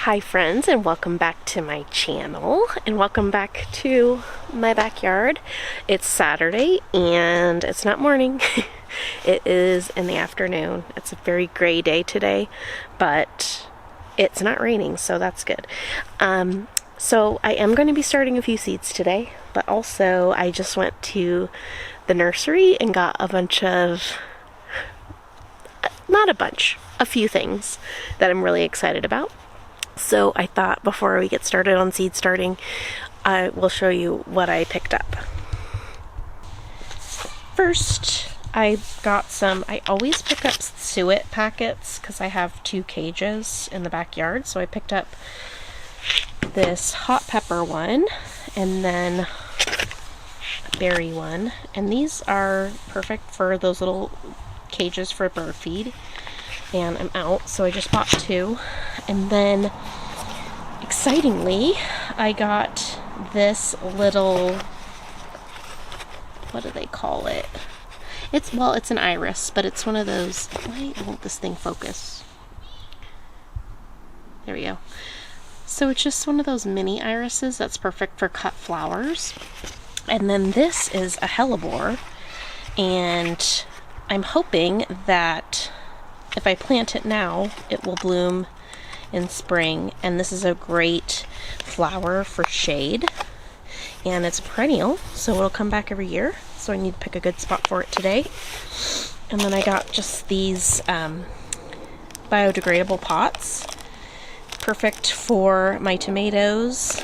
Hi friends, and welcome back to my channel, and welcome back to my backyard. It's Saturday and it's not morning. It is in the afternoon. It's a very gray day today, but it's not raining, so that's good. So I am going to be starting a few seeds today, but also I just went to the nursery and got a bunch of, a few things that I'm really excited about. So I thought before we get started on seed starting, I will show you what I picked up. First, I got some, I always pick up suet packets because I have 2 cages in the backyard. So I picked up this hot pepper one and then a berry one. And these are perfect for those little cages for bird feed. And I'm out, so I just bought 2. And then, excitingly, I got this little, what do they call it? It's an iris, but it's one of those, why won't this thing focus? There we go. So it's just one of those mini irises that's perfect for cut flowers. And then this is a hellebore, and I'm hoping that if I plant it now, it will bloom in spring. And this is a great flower for shade. And it's a perennial, so it'll come back every year. So I need to pick a good spot for it today. And then I got just these biodegradable pots. Perfect for my tomatoes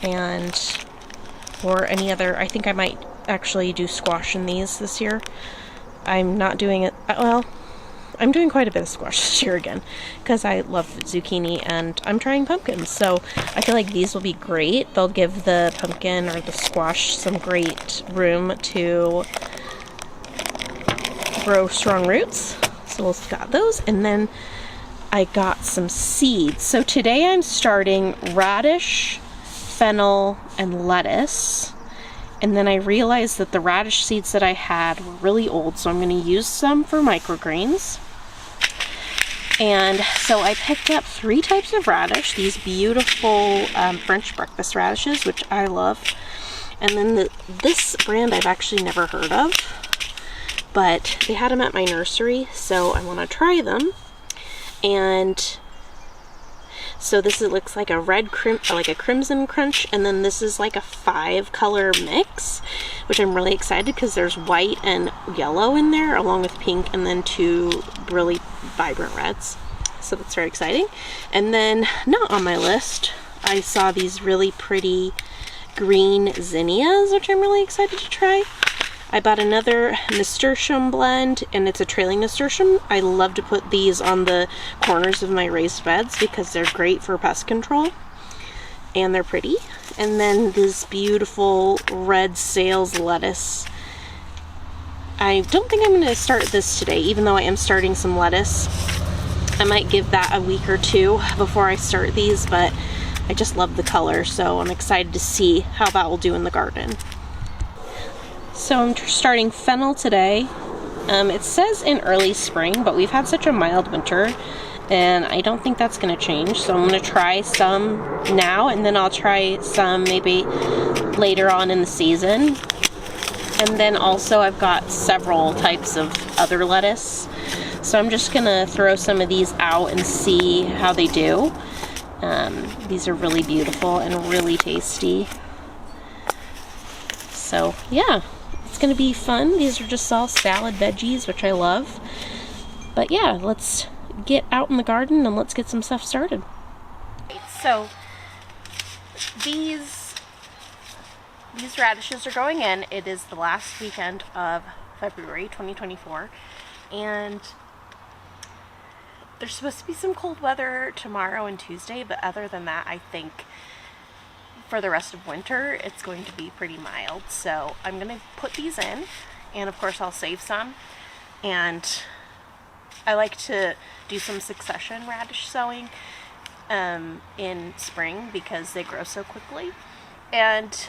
and for any other, I think I might actually do squash in these this year. I'm not doing it, well, I'm doing quite a bit of squash this year again because I love zucchini and I'm trying pumpkins. So I feel like these will be great. They'll give the pumpkin or the squash some great room to grow strong roots. So we'll got those. And then I got some seeds. So today I'm starting radish, fennel, and lettuce. And then I realized that the radish seeds that I had were really old, so I'm going to use some for microgreens. And so I picked up 3 types of radish, these beautiful French breakfast radishes, which I love. And then this brand I've actually never heard of, but they had them at my nursery, so I want to try them. And so this looks like a like a crimson crunch, and then this is like a 5-color mix, which I'm really excited because there's white and yellow in there along with pink, and then 2 really vibrant reds. So that's very exciting. And then not on my list, I saw these really pretty green zinnias, which I'm really excited to try. I bought another nasturtium blend, and it's a trailing nasturtium. I love to put these on the corners of my raised beds because they're great for pest control and they're pretty. And then this beautiful red sales lettuce. I don't think I'm going to start this today, even though I am starting some lettuce. I might give that a week or 2 before I start these, but I just love the color, so I'm excited to see how that will do in the garden. So I'm starting fennel today. It says in early spring, but we've had such a mild winter and I don't think that's going to change. So I'm going to try some now, and then I'll try some maybe later on in the season. And then also I've got several types of other lettuce. So I'm just going to throw some of these out and see how they do. These are really beautiful and really tasty. So yeah. It's going to be fun. These are just all salad veggies, which I love. But yeah, let's get out in the garden and let's get some stuff started. So these radishes are going in. It is the last weekend of February 2024, and there's supposed to be some cold weather tomorrow and Tuesday, but other than that, I think for the rest of winter it's going to be pretty mild. So I'm going to put these in, and of course I'll save some. And I like to do some succession radish sowing in spring because they grow so quickly. And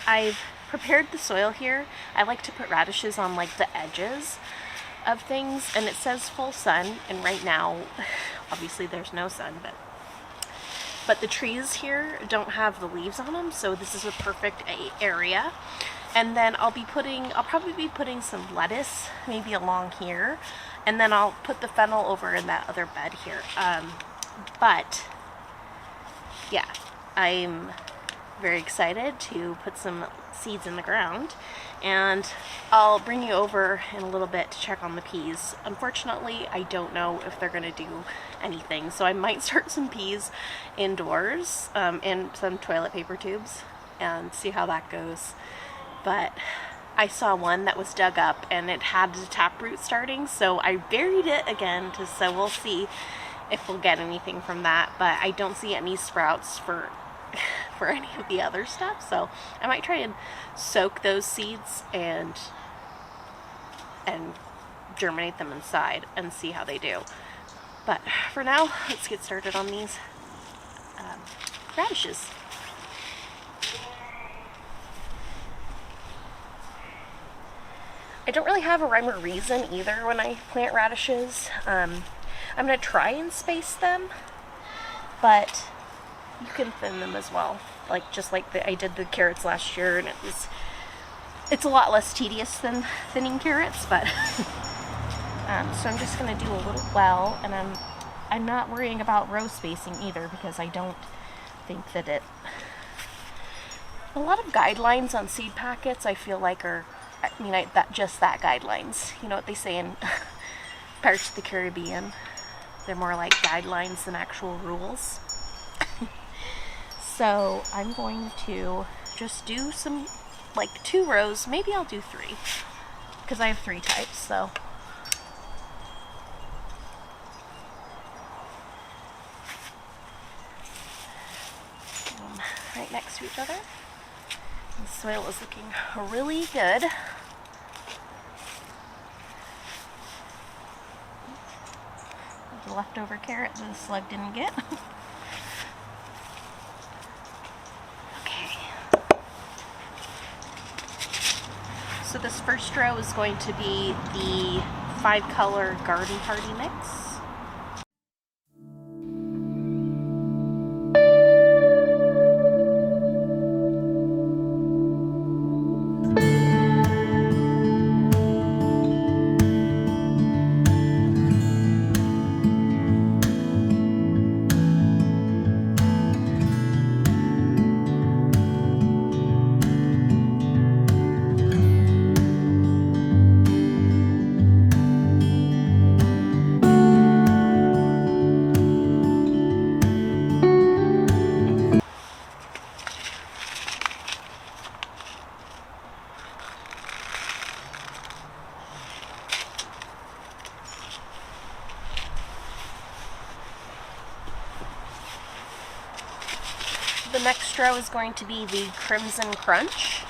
I've prepared the soil here. I like to put radishes on like the edges of things, and it says full sun, and right now obviously there's no sun, but but the trees here don't have the leaves on them, so this is a perfect area. And then I'll probably be putting some lettuce maybe along here, and then I'll put the fennel over in that other bed here. But yeah, I'm very excited to put some seeds in the ground, and I'll bring you over in a little bit to check on the peas. Unfortunately, I don't know if they're gonna do anything, so I might start some peas indoors in some toilet paper tubes and see how that goes. But I saw one that was dug up and it had the taproot starting, so I buried it again, so we'll see if we'll get anything from that. But I don't see any sprouts for any of the other stuff, so I might try and soak those seeds and germinate them inside and see how they do. But for now, let's get started on these radishes. I don't really have a rhyme or reason either when I plant radishes. I'm going to try and space them, but you can thin them as well, just like I did the carrots last year, and it's a lot less tedious than thinning carrots. But so I'm just going to do a little well, and I'm not worrying about row spacing either, because I don't think that a lot of guidelines on seed packets I feel like are, that guidelines. You know what they say in Pirates of the Caribbean? They're more like guidelines than actual rules. So I'm going to just do some, 2 rows. Maybe I'll do 3, because I have 3 types, so. Right next to each other. The soil is looking really good. The leftover carrot that the slug didn't get. Okay. So this first row is going to be the 5-color garden party mix. The next row is going to be the Crimson Crunch.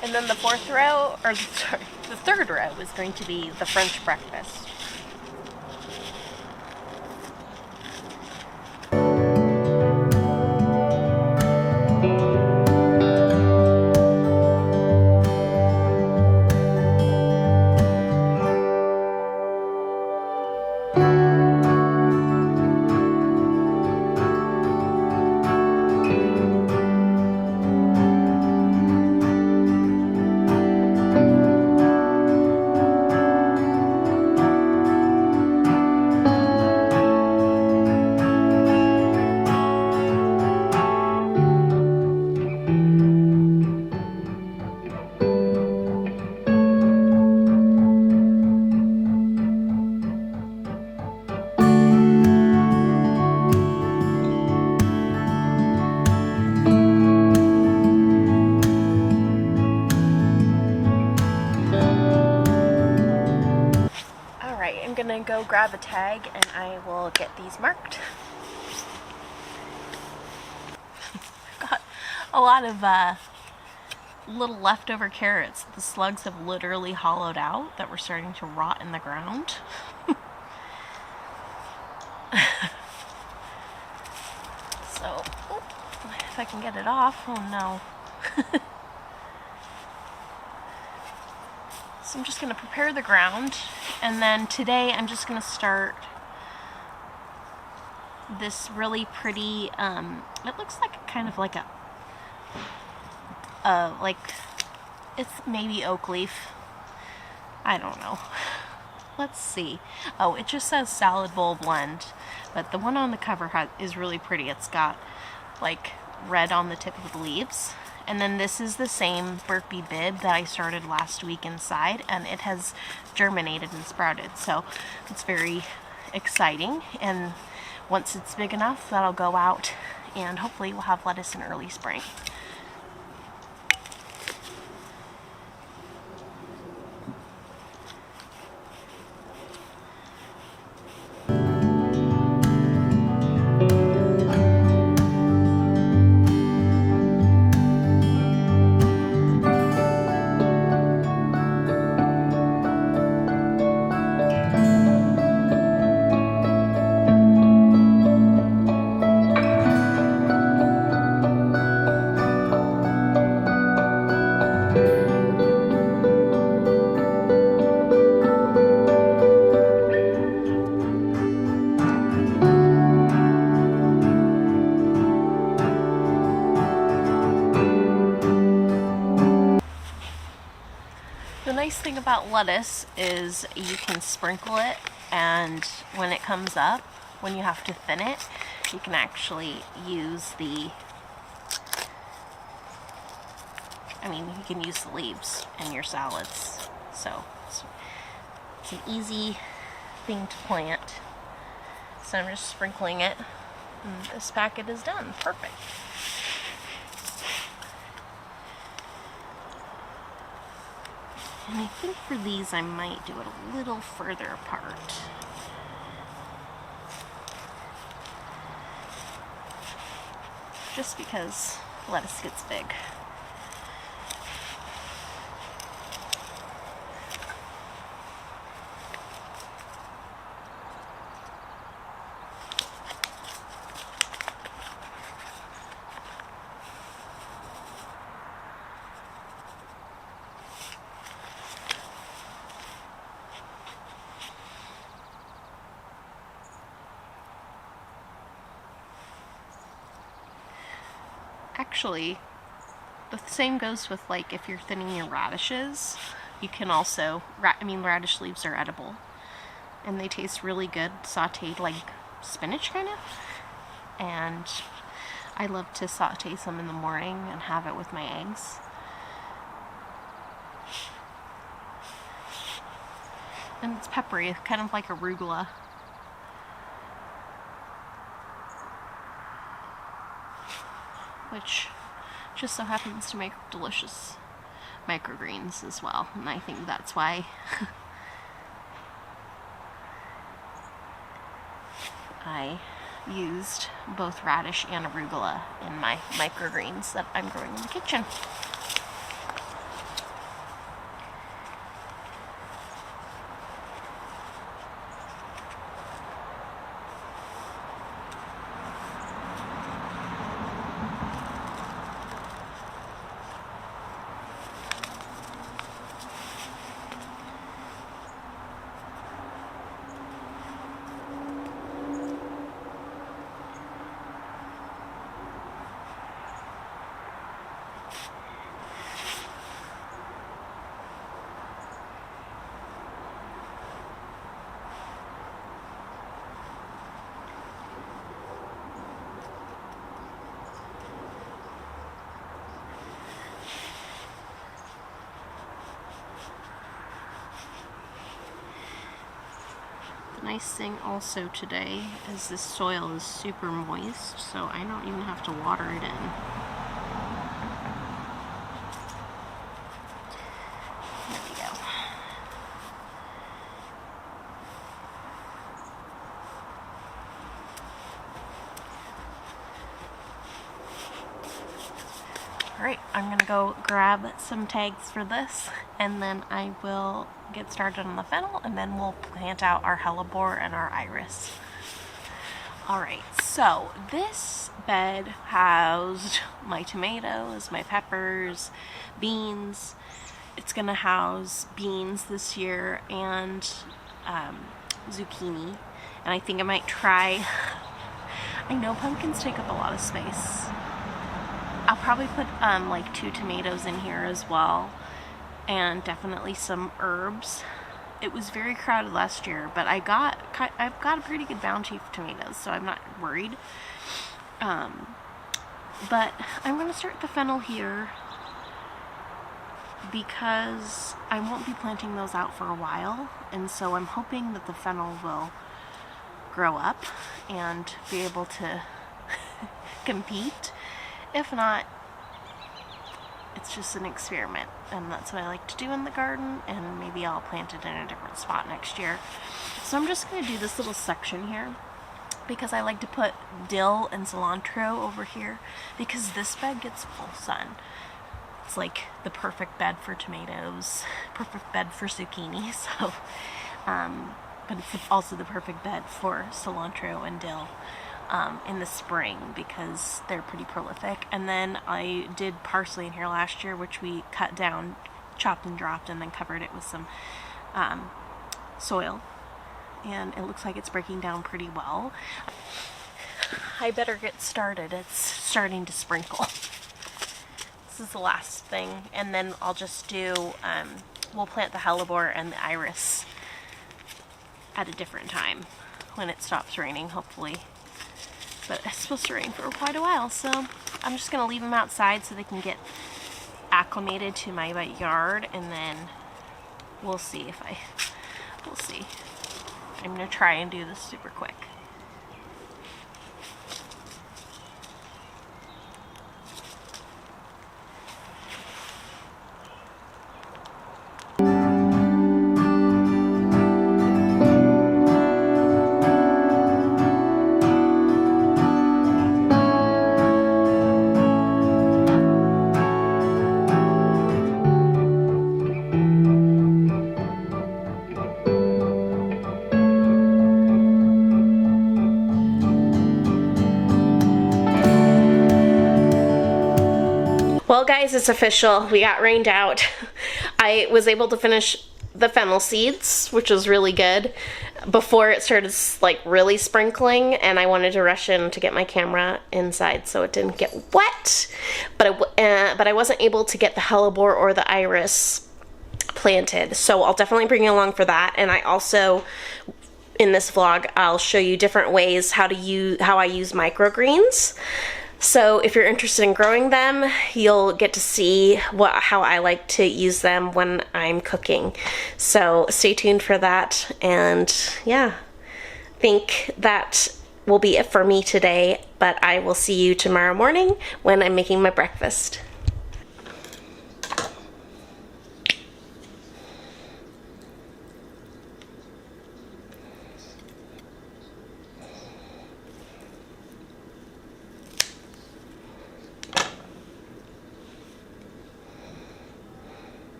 And then the third row is going to be the French breakfast. go grab a tag and I will get these marked. Got a lot of little leftover carrots. The slugs have literally hollowed out that were starting to rot in the ground. So, if I can get it off, oh no. So I'm just going to prepare the ground, and then today I'm just going to start this really pretty, it looks like kind of like a, like, it's maybe oak leaf. I don't know. Let's see. Oh, it just says salad bowl blend, but the one on the cover is really pretty. It's got like red on the tip of the leaves. And then this is the same burpee bib that I started last week inside, and it has germinated and sprouted. So it's very exciting. And once it's big enough, that'll go out and hopefully we'll have lettuce in early spring. The nice thing about lettuce is you can sprinkle it, and when it comes up, when you have to thin it, you can actually use the, you can use the leaves in your salads. So it's an easy thing to plant. So I'm just sprinkling it, and this packet is done. Perfect. And I think for these I might do it a little further apart. Just because lettuce gets big. Actually, the same goes with, like, if you're thinning your radishes. You can also, radish leaves are edible, and they taste really good sauteed like spinach kind of. And I love to saute some in the morning and have it with my eggs. And it's peppery, kind of like arugula. Which just so happens to make delicious microgreens as well, and I think that's why I used both radish and arugula in my microgreens that I'm growing in the kitchen. Nice thing also today is this soil is super moist, so I don't even have to water it in. There we go. Alright, I'm gonna go grab some tags for this, and then I will get started on the fennel, and then we'll plant out our hellebore and our iris. Alright, so this bed housed my tomatoes, my peppers, beans. It's gonna house beans this year and zucchini. And I think I might try, I know pumpkins take up a lot of space. I'll probably put like 2 tomatoes in here as well, and definitely some herbs. It was very crowded last year, but I've got a pretty good bounty of tomatoes, so I'm not worried. But I'm going to start the fennel here because I won't be planting those out for a while, and so I'm hoping that the fennel will grow up and be able to compete. If not, it's just an experiment, and that's what I like to do in the garden, and maybe I'll plant it in a different spot next year. So I'm just going to do this little section here because I like to put dill and cilantro over here because this bed gets full sun. It's like the perfect bed for tomatoes, perfect bed for zucchini, so but it's also the perfect bed for cilantro and dill in the spring because they're pretty prolific. And then I did parsley in here last year, which we cut down, chopped and dropped, and then covered it with some soil, and it looks like it's breaking down pretty well. I better get started. It's starting to sprinkle. This is the last thing, and then I'll just do we'll plant the hellebore and the iris at a different time when it stops raining, hopefully. But it's supposed to rain for quite a while, so I'm just going to leave them outside so they can get acclimated to my yard, and then we'll see. I'm going to try and do this super quick. Well guys, it's official. We got rained out. I was able to finish the fennel seeds, which was really good, before it started like really sprinkling, and I wanted to rush in to get my camera inside so it didn't get wet. But I wasn't able to get the hellebore or the iris planted, so I'll definitely bring you along for that. And I also, in this vlog, I'll show you different ways how I use microgreens. So if you're interested in growing them, you'll get to see how I like to use them when I'm cooking. So stay tuned for that. And yeah, I think that will be it for me today, but I will see you tomorrow morning when I'm making my breakfast.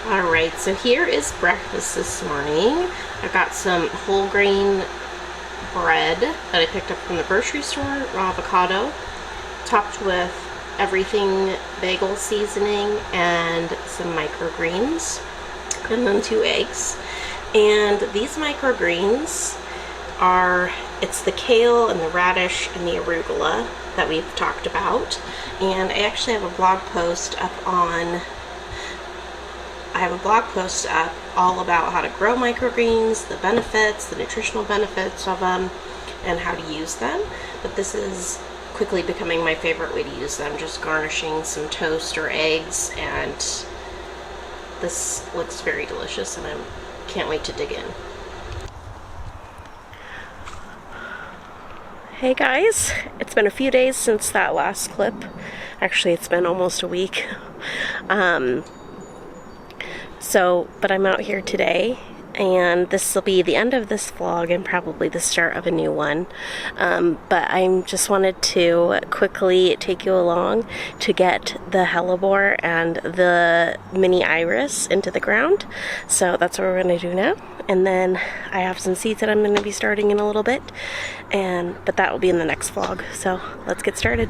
Alright, so here is breakfast this morning. I've got some whole grain bread that I picked up from the grocery store, raw avocado, topped with everything bagel seasoning and some microgreens, and then 2 eggs. And these microgreens are, it's the kale and the radish and the arugula that we've talked about. And I actually have a blog post up all about how to grow microgreens, the benefits, the nutritional benefits of them, and how to use them. But this is quickly becoming my favorite way to use them, just garnishing some toast or eggs, and this looks very delicious and I can't wait to dig in. Hey guys, it's been a few days since that last clip. Actually, it's been almost a week. But I'm out here today, and this will be the end of this vlog and probably the start of a new one. But I just wanted to quickly take you along to get the hellebore and the mini iris into the ground. So that's what we're going to do now. And then I have some seeds that I'm going to be starting in a little bit, but that will be in the next vlog. So let's get started.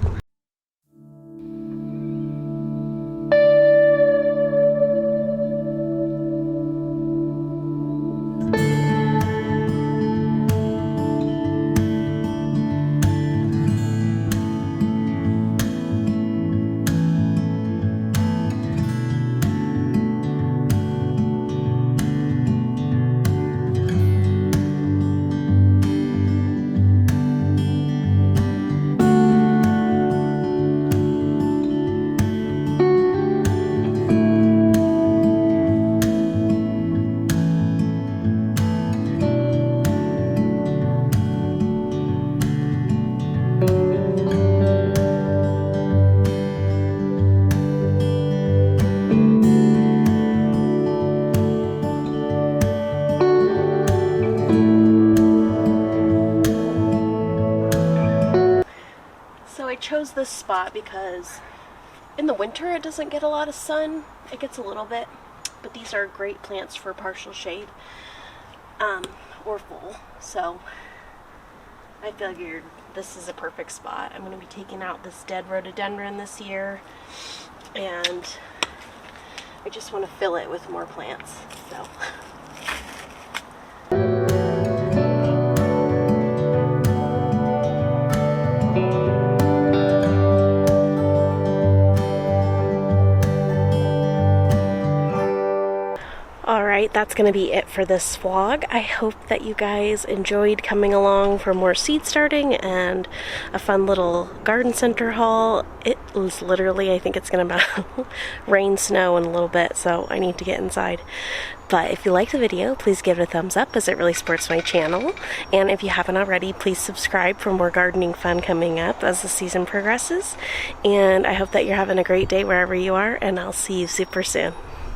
So I chose this spot because in the winter it doesn't get a lot of sun. It gets a little bit, but these are great plants for partial shade or full. So I figured this is a perfect spot. I'm going to be taking out this dead rhododendron this year, and I just want to fill it with more plants. So. Alright, that's going to be it for this vlog. I hope that you guys enjoyed coming along for more seed starting and a fun little garden center haul. It was literally, I think it's going to rain, snow in a little bit, so I need to get inside. But if you liked the video, please give it a thumbs up, as it really supports my channel. And if you haven't already, please subscribe for more gardening fun coming up as the season progresses. And I hope that you're having a great day wherever you are, and I'll see you super soon.